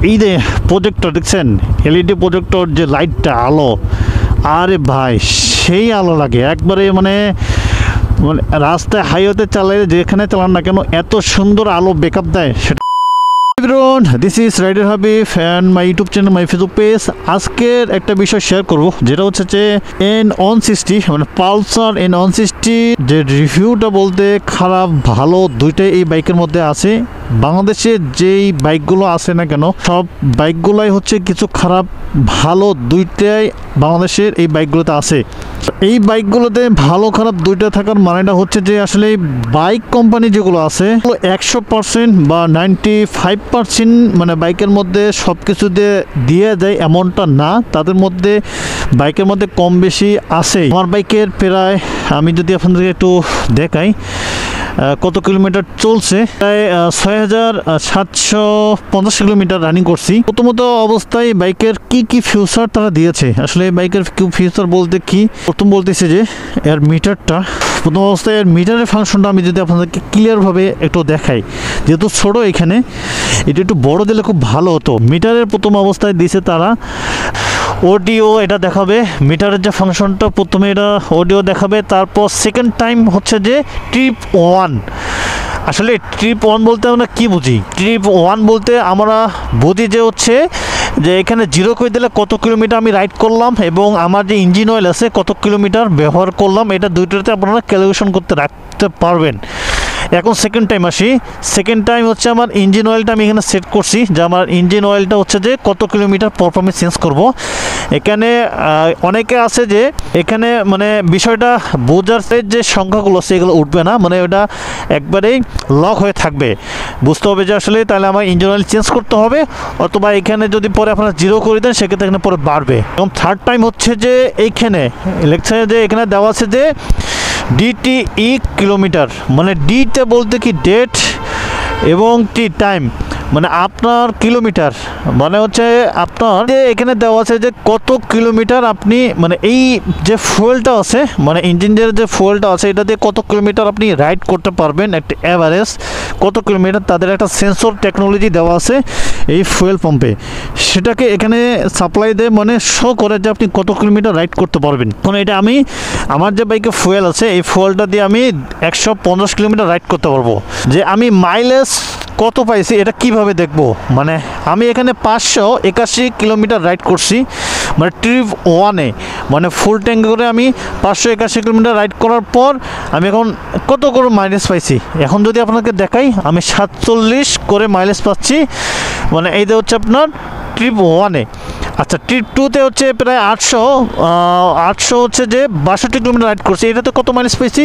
এই যে প্রজেক্টর দেখছেন, এলইডি প্রজেক্টর যে লাইটটা আলো, আরে ভাই সেই আলো লাগে একবারে, মানে রাস্তায় হাইওয়েতে চালালে যেখানে চালান না কেন এত সুন্দর আলো ব্যাকআপ দেয় সেটা। This is rider Habib and my YouTube channel, my Facebook page. আজকের একটা বিষয় শেয়ার করব, যেটা হচ্ছে যে N160 মানে পালসার N160 যে রিভিউটা বলতে খারাপ ভালো দুইটাই এই বাইকের মধ্যে আছে। বাংলাদেশে যেই বাইকগুলো আছে না কেন সব বাইকগুলোই হচ্ছে কিছু খারাপ ভালো দুইটাই বাংলাদেশের এই বাইকগুলোতে আছে। এই বাইকগুলোতে ভালো খারাপ দুইটা থাকার মানেটা হচ্ছে যে আসলে বাইক কোম্পানি যেগুলো আছে 100% বা 95% মানে বাইকের মধ্যে সব কিছু দিয়ে দেয় এমনটা না, তাদের মধ্যে বাইকের মধ্যে কম বেশি আছে। আমার বাইকের প্রায় আমি যদি আপনাদেরকে একটু দেখাই কত কিলোমিটার চলছে, প্রায় 6750 কিলোমিটার রানিং করছি। প্রথমত অবস্থায় বাইকের কি ফিউচার তারা দিয়েছে, আসলে বাইকের ফিউচার বলতে কি, প্রথম বলতেছে যে এর মিটারটা, প্রথম অবস্থায় এর মিটারের ফাংশনটা আমি যদি আপনাদেরকে ক্লিয়ারভাবে একটু দেখাই, যেহেতু ছোটো এখানে এটা একটু বড় দিলে খুব ভালো হতো। মিটারের প্রথম অবস্থায় দিয়েছে তারা অডিও, এটা দেখাবে মিটারের যে ফাংশনটা, প্রথমে এটা অডিও দেখাবে, তারপর সেকেন্ড টাইম হচ্ছে যে ট্রিপ 1। আসলে ট্রিপ 1 বলতে আমরা কী বুঝি, ট্রিপ 1 বলতে আমরা বুঝি যে হচ্ছে যে এখানে জিরো করে দিলে কত কিলোমিটার আমি রাইড করলাম এবং আমার যে ইঞ্জিন অয়েল আছে কত কিলোমিটার ব্যবহার করলাম, এটা দুইটাতে আপনারা ক্যালকুলেশন করতে রাখতে পারবেন। এখন সেকেন্ড টাইম আসি, সেকেন্ড টাইম হচ্ছে আমার ইঞ্জিন অয়েলটা আমি এখানে সেট করছি যে আমার ইঞ্জিন অয়েলটা হচ্ছে যে কত কিলোমিটার পর আমি চেঞ্জ করব। এখানে অনেকে আছে যে এখানে মানে বিষয়টা বোঝার যে সংখ্যাগুলো আছে এগুলো উঠবে না, মানে ওটা একবারেই লক হয়ে থাকবে। বুঝতে হবে যে আসলে তাহলে আমার ইঞ্জিন অয়েল চেঞ্জ করতে হবে, অথবা এখানে যদি পরে আপনারা জিরো করে দেন সেক্ষেত্রে এখানে পরে বাড়বে। এবং থার্ড টাইম হচ্ছে যে এইখানে লেখছে যে এখানে দেওয়া আছে যে ডিটিই কিলোমিটার, মানে ডিতে বলতে কি ডেট এবং টি টাইম, মানে আপনার কিলোমিটার, মানে হচ্ছে আপনার যে এখানে দেওয়া আছে যে কত কিলোমিটার আপনি মানে এই যে ফুয়েলটা আছে মানে ইঞ্জিনের যে ফুয়েলটা আছে এটা দিয়ে কত কিলোমিটার আপনি রাইড করতে পারবেন, একটা অ্যাভারেজ কত কিলোমিটার তাদের একটা সেন্সর টেকনোলজি দেওয়া আছে এই ফুয়েল পাম্পে, সেটাকে এখানে সাপ্লাই দেয়, মানে শো করে যে আপনি কত কিলোমিটার রাইড করতে পারবেন। কারণ এটা আমি আমার যে বাইকে ফুয়েল আছে এই ফুয়েলটা দিয়ে আমি 150 কিলোমিটার রাইড করতে পারবো। যে আমি মাইলেজ কত পাইছি এটা কিভাবে দেখবো, মানে আমি এখানে 581 কিলোমিটার রাইড করছি মানে ট্রিপ 1-এ, মানে ফুল ট্যাঙ্ক করে আমি 581 কিলোমিটার রাইড করার পর আমি এখন কত করে মাইলেজ পাইছি এখন যদি আপনাকে দেখাই, আমি 47 করে মাইলেজ পাচ্ছি, মানে এইটা হচ্ছে আপনার ট্রিপ 1-এ। আচ্ছা ট্রিপ 2-তে হচ্ছে প্রায় 800 হচ্ছে যে 62 কিলোমিটার রাইড করছি, এটাতে কত মাইলেজ পেয়েছি,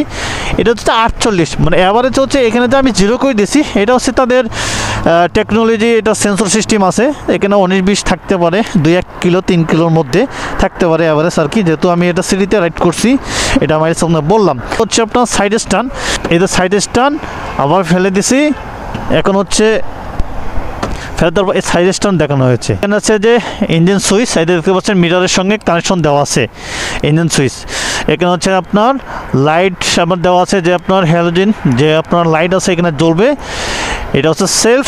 এটা হচ্ছে 48, মানে অ্যাভারেজ হচ্ছে এখানে যে আমি জিরো করে দিয়েছি এটা হচ্ছে তাদের টেকনোলজি, এটা সেন্সর সিস্টেম আছে, এখানে 19-20 থাকতে পারে, 2-1 কিলো 3 কিলোর মধ্যে থাকতে পারে অ্যাভারেজ আর কি, যেহেতু আমি এটা সিটিতে রাইড করছি এটা মাইলেজ আপনার বললাম। হচ্ছে আপনার সাইড স্টান, এটা সাইড স্টান আবার ফেলে দিছি, এখন হচ্ছে ফেরত এই সাইড স্টান দেখানো হয়েছে। এখানে আছে যে ইঞ্জিন সুইচ, এটা দেখতে পাচ্ছেন মিটারের সঙ্গে কানেকশন দেওয়া আছে ইঞ্জিন সুইচ। এখানে হচ্ছে আপনার লাইট আবার দেওয়া আছে যে আপনার হ্যালোজেন যে আপনার লাইট আছে এখানে জ্বলবে, এটা হচ্ছে সেলফ,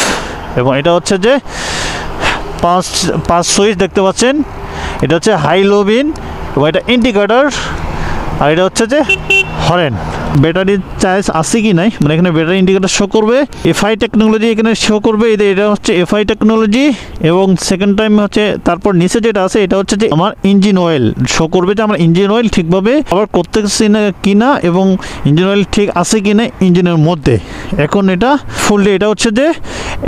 এবং এটা হচ্ছে যে পাঁচ সুইচ দেখতে পাচ্ছেন, এটা হচ্ছে হাই লো বিন, এবং এটা ইন্ডিকেটর, আর এটা হচ্ছে যে হরেন। ব্যাটারি চার্জ আছে কি নাই, মানে এখানে ব্যাটারি ইন্ডিকেটর শো করবে, এফআই টেকনোলজি এখানে শো করবে, এটা হচ্ছে এফআই টেকনোলজি। এবং সেকেন্ড টাইম হচ্ছে তারপর নিচে যেটা আছে এটা হচ্ছে যে আমার ইঞ্জিন অয়েল শো করবে যে আমার ইঞ্জিন অয়েল ঠিকভাবে আবার করতেছি না কিনা এবং ইঞ্জিন অয়েল ঠিক আছে কিনা ইঞ্জিনের মধ্যে। এখন এটা ফুললি এটা হচ্ছে যে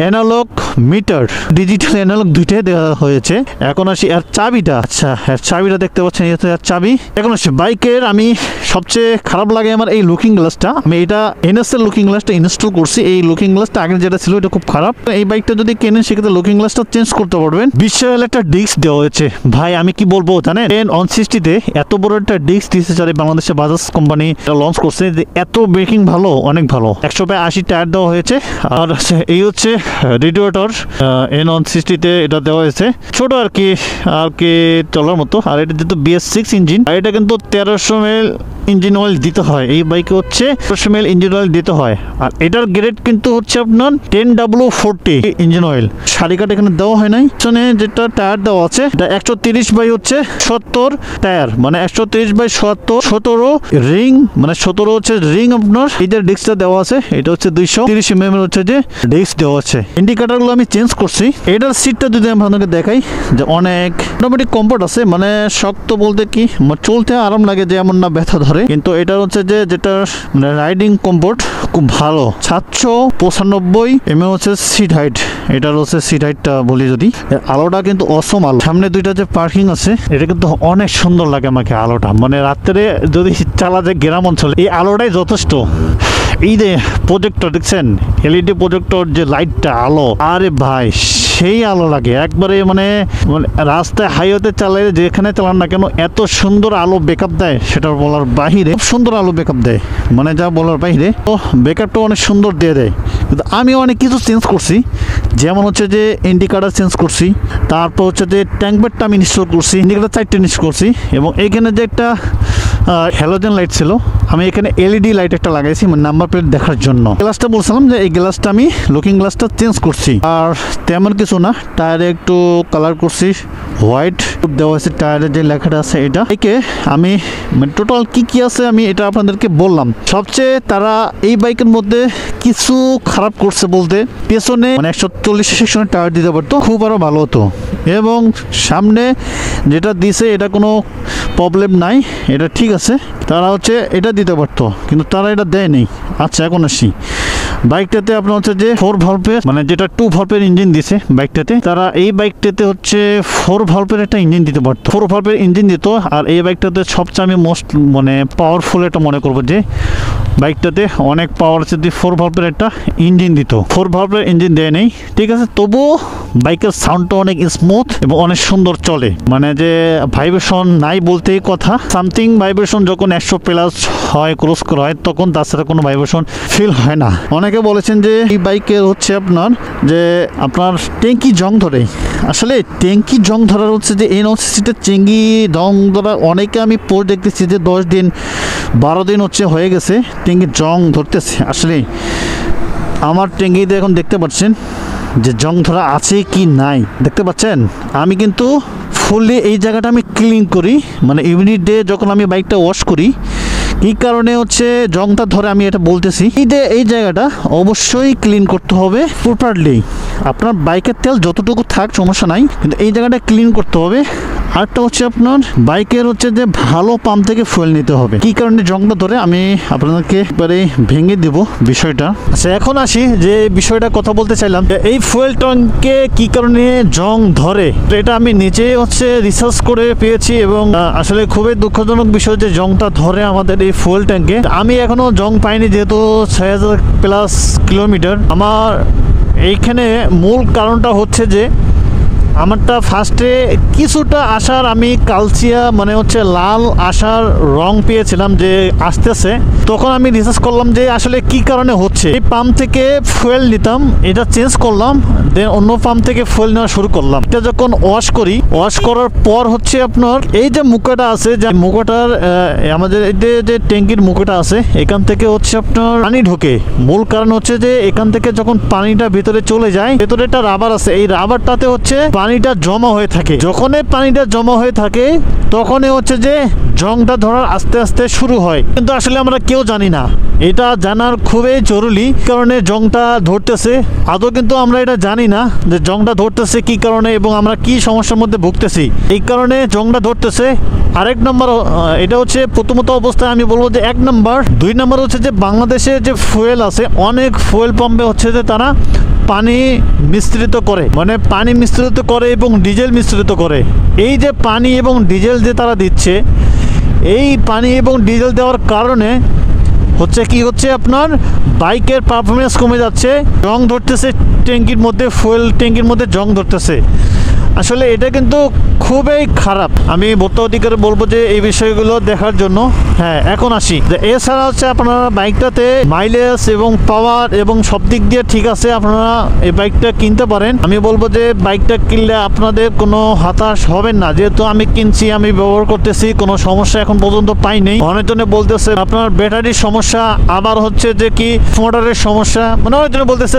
অ্যানালগ মিটার, ডিজিটাল অ্যানালগ দুইটাই দেওয়া হয়েছে। এখন আসি আর চাবিটা, আচ্ছা চাবিটা দেখতে পাচ্ছেন এই হচ্ছে চাবি। এখন আসি বাইকের আমি সবচেয়ে খারাপ লাগে আমার এই লুকিং গ্লাসটা, আমি এটা এনএসএল লুকিং গ্লাসটা ইনস্টল করছি, এই লুকিং গ্লাসটা আগে যেটা ছিল এটা খুব খারাপ। এই বাইকটা যদি কেনেন সেক্ষেত্রে লুকিং গ্লাসটা চেঞ্জ করতে পারবেন। বিশাল একটা ডিস্ক দেওয়া হয়েছে ভাই, আমি কি বলবো জানেন, N160-তে এত বড় একটা ডিস্ক দিয়েছে যারা বাংলাদেশে বাজাজ কোম্পানি লঞ্চ করছে, যে এত ব্রেকিং ভালো, অনেক ভালো। 180 টায়ার দেওয়া হয়েছে। আর এই হচ্ছে রেডিয়েটর N160-তে এটা দেওয়া হয়েছে, ছোট আর কি চলার মতো। আর এটা যেহেতু BS6 ইঞ্জিন, আর এটা কিন্তু 1300 ml ইঞ্জিন অয়েল দিতে হয় এই বাইক বাইকে হচ্ছে 1500 ml ইঞ্জিন অয়েল দিতে হয়। আর এটার গ্রেড কিন্তু হচ্ছে আপনার 10W40 ইঞ্জিন অয়েল। সারিকাট এখানে দেওয়া হয় নাই। পিছনে যেটা টায়ার দেওয়া আছে এটা 130/70 টায়ার, মানে 130/70, 17 রিং, মানে 17 হচ্ছে রিং আপনার। এই যে ডিস্কটা দেওয়া আছে এটা হচ্ছে 230 mm হচ্ছে যে ডিস্ক দেওয়া আছে। ইন্ডিকেটর গুলো আমি চেঞ্জ করছি। এটার সিটটা যদি আমি আপনাকে দেখাই যে অনেক মোটামুটি কমফোর্ট আছে, মানে শক্ত বলতে কি চলতে আরাম লাগে, যে এমন না ব্যথা ধরে। কিন্তু এটা হচ্ছে যে যেটা মানে রাইডিং কমফোর্ট খুব ভালো। 795 mm হচ্ছে সিট হাইট। এটার হচ্ছে সিট হাইটটা বলি যদি, আলোটা কিন্তু অসম আলো। সামনে দুইটা যে পার্কিং আছে এটা কিন্তু অনেক সুন্দর লাগে আমাকে আলোটা, মানে রাত্রে যদি চালা যায় গ্রাম অঞ্চলে এই আলোটাই যথেষ্ট। এই যে প্রজেক্টর দেখছেন, এলইডি প্রজেক্টর যে লাইটটা আলো, আরে ভাই সেই আলো লাগে একবারে, মানে রাস্তায় হাইওয়েতে চালালে যেখানে চালান না কেন এত সুন্দর আলো ব্যাকআপ দেয় সেটা বলার বাহিরে। খুব সুন্দর আলো ব্যাকআপ দেয়, মানে যা বলার বাহিরে। তো ব্যাকআপটা অনেক সুন্দর দিয়ে দেয়। কিন্তু আমি অনেক কিছু চেঞ্জ করছি, যেমন হচ্ছে যে ইন্ডিকেটর চেঞ্জ করছি, তারপর হচ্ছে যে ট্যাঙ্ক ব্যাটটা আমি ইনস্টল করছি, ইন্ডিকেটর 4টে ইনস্টল করছি। এবং এইখানে যে একটা হ্যালোজেন লাইট ছিল আমি এখানে এলইডি লাইট একটা লাগাইছি, মানে নাম্বার প্লেট দেখার জন্য। গ্লাসটা বলছিলাম যে এই গ্লাসটা আমি লুকিং গ্লাসটা চেঞ্জ করছি। আর তেমন কিছু না, টায়ারে একটু কালার করছি, হোয়াইট দেওয়া আছে টায়ারে যে লেখাটা আছে এটা। একে আমি মানে টোটাল কি আছে আমি এটা আপনাদেরকে বললাম। সবচেয়ে তারা এই বাইকের মধ্যে কিছু খারাপ করছে বলতে, পেছনে মানে 140 সেকশনের টায়ার দিতে পারতো, খুব আরো ভালো হতো। এবং সামনে যেটা দিছে এটা কোনো প্রবলেম নাই, এটা ঠিক আছে। তারা হচ্ছে এটা দিতে পারতো কিন্তু তারা এটা দেয়নি। আচ্ছা এখন আসি বাইকটাতে আপনার হচ্ছে যে 4 ভালভের, মানে যেটা 2 ভালভের ইঞ্জিন দিছে বাইকটাতে। তারা এই বাইকটাতে হচ্ছে 4 ভালভের একটা ইঞ্জিন দিতে পারতো, 4 ভালভের ইঞ্জিন দিত। আর এই বাইকটাতে সবচেয়ে আমি মোস্ট মানে পাওয়ারফুল এটা মনে করবো যে বাইকটাতে অনেক পাওয়ার আছে, যদি 4 ভালভের একটা ইঞ্জিন দিত। 4 ভালভের ইঞ্জিন দেয় নেই, ঠিক আছে। তবুও বাইকের সাউন্ডটা অনেক স্মুথ এবং অনেক সুন্দর চলে, মানে যে ভাইব্রেশন নাই বলতেই কথা। সামথিং ভাইব্রেশন যখন 100+ হয়, ক্রস করা হয়, তখন তাছাড়া কোনো ভাইব্রেশন ফিল হয় না। অনেকে বলেছেন যে এই বাইকের হচ্ছে আপনার যে আপনার ট্যাঙ্কি জং ধরে। আসলে ট্যাঙ্কি জং ধরার হচ্ছে যে এনওসিসিতে ট্যাঙ্কি জং ধরা অনেকে আমি পরে দেখতেছি যে 10 দিন 12 দিন হচ্ছে হয়ে গেছে ট্যাঙ্কি জং ধরতেছে। আসলে আমার ট্যাঙ্কিতে এখন দেখতে পাচ্ছেন যে জং ধরা আছে কি নাই, দেখতে পাচ্ছেন। আমি কিন্তু ফুললি এই জায়গাটা আমি ক্লিন করি, মানে এভরি ডে যখন আমি বাইকটা ওয়াশ করি। এই কারণে হচ্ছে জংটা ধরে আমি এটা বলতেছি। এই জায়গাটা অবশ্যই ক্লিন করতে হবে প্রপারলি। আপনার বাইকের তেল যতটুকু থাক সমস্যা নাই, কিন্তু এই জায়গাটা ক্লিন করতে হবে। আরেকটা হচ্ছে আপনার বাইকের হচ্ছে যে ভালো পাম্প থেকে ফুয়েল নিতে হবে। কি কারণে জংটা ধরে আমি আপনাদেরকে এবারে ভেঙে দিব বিষয়টা। আচ্ছা এখন আসি যে বিষয়টা কথা বলতে চাইলাম, এই ফুয়েল ট্যাঙ্কে কি কারণে জং ধরে। এটা আমি নিজে হচ্ছে রিসার্চ করে পেয়েছি এবং আসলে খুবই দুঃখজনক বিষয় যে জংটা ধরে আমাদের এই ফুয়েল ট্যাঙ্কে। আমি এখনো জং পাইনি, যেহেতু 6000+ কিলোমিটার। আমার এইখানে মূল কারণটা হচ্ছে যে আমারটা ফার্স্টে কিছুটা আসার আমি কালচিয়া মানে হচ্ছে লাল আসার রং পেয়েছিলাম যে আসতেছে। তখন আমি রিসার্চ করলাম যে আসলে কি কারণে হচ্ছে। এই পাম্প থেকে ফুয়েল নিতাম, এটা চেঞ্জ করলাম, দেন অন্য পাম্প থেকে ফুয়েল নেওয়া শুরু করলাম। এটা যখন ওয়াশ করি, ওয়াশ করার পর হচ্ছে আপনার এই যে মুখটা আছে, যে মুখটার আমাদের এই যে ট্যাঙ্কির মুখটা আছে, এখান থেকে হচ্ছে আপনার পানি ঢোকে। মূল কারণ হচ্ছে যে এখান থেকে যখন পানিটা ভিতরে চলে যায়, ভেতরে একটা রাবার আছে, এই রাবারটাতে হচ্ছে পানিটা জমা হয়ে থাকে। যখনই পানিটা জমা হয়ে থাকে তখনই হচ্ছে যে জংটা ধরার আস্তে আস্তে শুরু হয়। কিন্তু আসলে আমরা কেউ জানি না, এটা জানার খুবই জরুরি। কারণে জংটা ধরতেছে আদৌ কিন্তু আমরা এটা জানি না যে জংটা ধরতেছে কি কারণে এবং আমরা কি সমস্যার মধ্যে ভুগতেছি। এই কারণে জংটা ধরতেছে। আরেক নম্বর এটা হচ্ছে প্রথমত অবস্থায় আমি বলবো যে 1 নম্বর। 2 নম্বর হচ্ছে যে বাংলাদেশে যে ফুয়েল আছে, অনেক ফুয়েল পাম্পে হচ্ছে যে তারা পানি মিশ্রিত করে, মানে পানি মিশ্রিত করে এবং ডিজেল মিশ্রিত করে। এই যে পানি এবং ডিজেল যে তারা দিচ্ছে, এই পানি এবং ডিজেল দেওয়ার কারণে হচ্ছে কি হচ্ছে আপনার বাইকের পারফরমেন্স কমে যাচ্ছে, জং ধরতেছে ট্যাঙ্কির মধ্যে, ফুয়েল ট্যাঙ্কির মধ্যে জং ধরতেছে। আসলে এটা কিন্তু খুবই খারাপ। আমি ভোক্তা অধিকারে বলবো যে এই বিষয়গুলো দেখার জন্য। হ্যাঁ, এখন আসি এছাড়া হচ্ছে আপনারা বাইকটাতে মাইলেজ এবং পাওয়ার এবং সব দিক দিয়ে ঠিক আছে, আপনারা এই বাইকটা কিনতে পারেন। আমি বলবো যে বাইকটা কিনলে আপনাদের কোনো হতাশ হবেন না, যেহেতু আমি কিনছি, আমি ব্যবহার করতেছি, কোনো সমস্যা এখন পর্যন্ত পাইনি। অনেকজনে বলতেছে আপনার ব্যাটারির সমস্যা, আবার হচ্ছে যে কি মোটরের সমস্যা, মানে অনেকজনে বলতেছে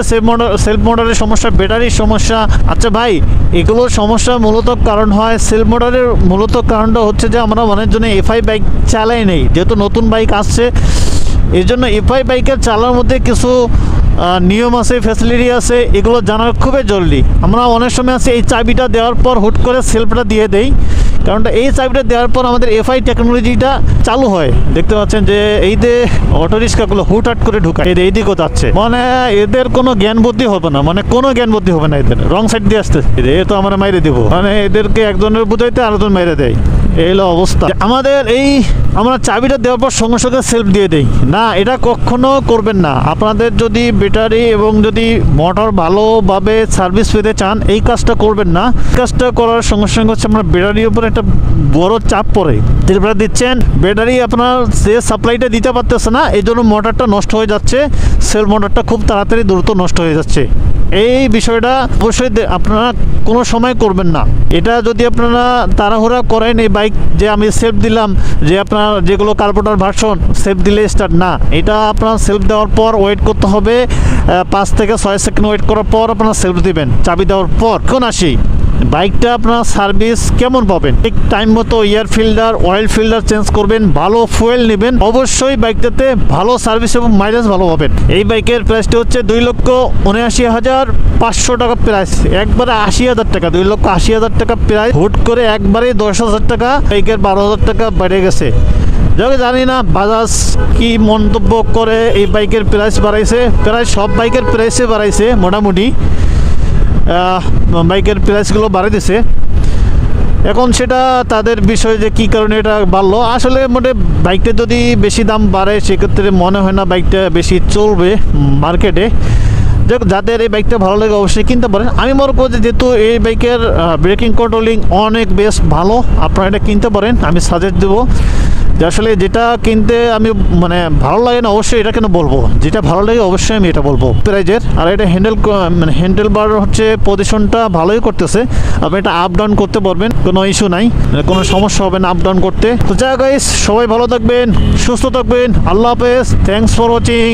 সেলফ মোটরের সমস্যা, ব্যাটারির সমস্যা। আচ্ছা ভাই, এগুলোর সমস্যা মূলত কারণ হয় সেলফ মোটরের মূলত কারণটা হচ্ছে যে আমরা অনেকজনে এফআই বাইক চালাই নেই, যেহেতু নতুন বাইক আসছে এই জন্য এফআই বাইকের চালানোর মধ্যে কিছু নিয়ম আছে, ফ্যাসিলিটি আছে, এগুলো জানার খুবই জরুরি। আমরা অনেক সময় আছে এই চাবিটা দেওয়ার পর হুট করে সেলফটা দিয়ে দেই, কারণটা এই চাবিটা দেওয়ার পর আমাদের এফআই টেকনোলজিটা চালু হয়। দেখতে পাচ্ছেন যে এই যে অটো রিক্সাগুলো হুটহাট করে ঢুকায়, এই দিকেও যাচ্ছে, মানে এদের কোনো জ্ঞান বুদ্ধি হবে না, মানে কোনো জ্ঞান বুদ্ধি হবে না, এদের রং সাইড দিয়ে আসতে, এ তো আমরা মাইরে দিব, মানে এদেরকে একজনের বুঝাইতে আরেকজন মাইরে দেয়, এই হলো অবস্থা। আমরা চাবিটা দেওয়ার পর সঙ্গে সঙ্গে সেলফ দিয়ে দেই না, এটা কখনো করবেন না। আপনাদের যদি ব্যাটারি এবং যদি মোটর ভালোভাবে সার্ভিস পেতে চান এই কাজটা করবেন না। কাজটা করার সঙ্গে সঙ্গে হচ্ছে আপনার ব্যাটারির উপর একটা বড় চাপ পড়ে, যেটা দিচ্ছেন ব্যাটারি আপনার যে সাপ্লাইটা দিতে পারতেছে না, এই জন্য মোটরটা নষ্ট হয়ে যাচ্ছে, সেলফ মোটরটা খুব তাড়াতাড়ি দ্রুত নষ্ট হয়ে যাচ্ছে। এই বিষয়টা অবশ্যই আপনারা কোনো সময় করবেন না। এটা যদি আপনারা তাড়াহুড়া করেন, এই বাইক যে আমি সেলফ দিলাম, যে আপনার যেগুলো কার্বোরেটর ভার্সন সেলফ দিলে স্টার্ট না, এটা আপনার সেলফ দেওয়ার পর ওয়েট করতে হবে 5 থেকে 6 সেকেন্ড ওয়েট করার পর আপনারা সেলফ দিবেন চাবি দেওয়ার পর। এখন আসি বাইকটা আপনার সার্ভিস কেমন পাবেন। ঠিক টাইম মতো air filter, oil filter change করবেন, ভালো ফুয়েল নেবেন, অবশ্যই বাইকটাতে ভালো সার্ভিস এবং মাইলেজ ভালো পাবেন। এই বাইকের প্রাইসটি হচ্ছে 2,79,500 টাকা প্রাইস, একবারে 80,000 টাকা, 2,80,000 টাকা প্রাইস। হুট করে একবারে 10,000 টাকা, বাইকের 12,000 টাকা বেড়ে গেছে। যাকে জানি না বাজাজ কি মন্তব্য করে এই বাইকের প্রাইস বাড়াইছে, প্রায় সব বাইকের প্রাইসে বাড়াইছে, মোটামুটি বাইকের প্রাইসগুলো বাড়িয়ে দিছে। এখন সেটা তাদের বিষয় যে কী কারণে এটা বাড়লো। আসলে বাইকটা যদি বেশি দাম বাড়ে সেক্ষেত্রে মনে হয় না বাইকটা বেশি চলবে মার্কেটে। যাদের এই বাইকটা ভালো লাগে অবশ্যই কিনতে পারেন। আমি মনে করি যেহেতু এই বাইকের ব্রেকিং কন্ট্রোলিং অনেক বেশ ভালো, আপনারা এটা কিনতে পারেন। আমি সাজেস্ট দেবো যে আসলে যেটা কিনতে আমি ভালো লাগে না অবশ্যই এটা কেন বলবো, যেটা ভালো লাগে অবশ্যই আমি এটা বলবো প্রাইজের। আর এটা হ্যান্ডেল বার হচ্ছে পজিশনটা ভালোই করতেছে, আপনি এটা আপ ডাউন করতে পারবেন, কোনো ইস্যু নাই, কোনো সমস্যা হবে না আপ ডাউন করতে। তো যাই গাইস, সবাই ভালো থাকবেন, সুস্থ থাকবেন, আল্লাহ হাফেজ, থ্যাংকস ফর ওয়াচিং।